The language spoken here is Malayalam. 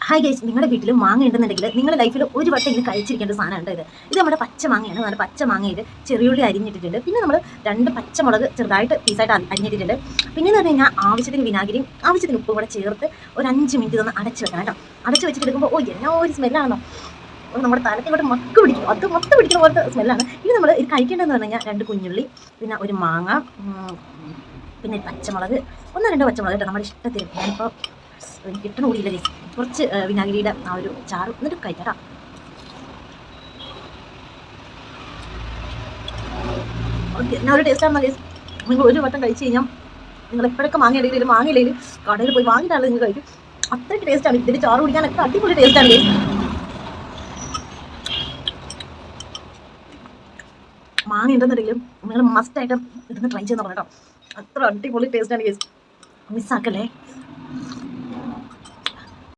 ഹായ് ഗൈസ്, നിങ്ങളുടെ വീട്ടിൽ മാങ്ങ ഉണ്ടെന്നുണ്ടെങ്കിൽ നിങ്ങളുടെ ലൈഫിൽ ഒരു വട്ടം ഇങ്ങനെ കഴിച്ചിരിക്കേണ്ട സാധനമുണ്ട് ഇത് നമ്മുടെ പച്ച മാങ്ങയാണ്. നമ്മുടെ പച്ച മാങ്ങയിൽ ചെറിയുള്ളി അരിഞ്ഞിട്ടിട്ടുണ്ട്. പിന്നെ നമ്മൾ 2 പച്ചമുളക് ചെറുതായിട്ട് പീസായിട്ട് അരിഞ്ഞിട്ടിട്ടുണ്ട്. പിന്നെ എന്ന് പറഞ്ഞു കഴിഞ്ഞാൽ ആവശ്യത്തിന് വിനാഗിരിയും ആവശ്യത്തിന് ഉപ്പും കൂടെ ചേർത്ത് ഒരു 5 മിനിറ്റ് ഇതൊന്ന് അടച്ച് വെക്കണം കേട്ടോ. അടച്ച് വെച്ചിട്ട് എടുക്കുമ്പോൾ എന്നാ ഒരു സ്മെല്ലാണോ, നമ്മുടെ തലത്തിലോട്ട് മക്ക് പിടിക്കും, അത് മൊത്തം പിടിക്കുന്ന പോലത്തെ സ്മെല്ലാണ്. ഇനി നമ്മൾ ഇത് കഴിക്കേണ്ടതെന്ന് പറഞ്ഞു കഴിഞ്ഞാൽ 2 കുഞ്ഞുള്ളി, പിന്നെ ഒരു മാങ്ങ, പിന്നെ പച്ചമുളക്, 1-2 പച്ചമുളക് കേട്ടോ, നമ്മുടെ ഇഷ്ടത്തിന്. ഞാനിപ്പോൾ കിട്ടണ കൂടിയില്ല ഗൈസ്, കുറച്ച് വിനാഗിരിയുടെ ആ ഒരു ചാറ് എന്നിട്ട് കഴിക്കാം. എന്നാ ഒരു ടേസ്റ്റാണ് ഗൈസ്. നിങ്ങൾ ഒരു വട്ടം കഴിച്ച് കഴിഞ്ഞാൽ നിങ്ങൾ എപ്പോഴൊക്കെ മാങ്ങയില്ലെങ്കിൽ മാങ്ങയില്ലെങ്കിൽ കടയിൽ പോയി വാങ്ങിയിട്ടാണ് നിങ്ങൾ കഴിക്കും. അത്രയ്ക്ക് ടേസ്റ്റാണ്. ഇതിൻ്റെ ചാറ് കുടിക്കാനൊക്കെ അടിപൊളി ടേസ്റ്റാണ് ഗൈസ്. മാങ്ങ ഉണ്ടെന്നുണ്ടെങ്കിലും നിങ്ങൾ മസ്റ്റായിട്ട് ഇതൊന്ന് ട്രൈ ചെയ്ത് നോക്കണം കേട്ടോ. അത്ര അടിപൊളി ടേസ്റ്റാണ് ഗൈസ്, മിസ്സാക്കല്ലേ.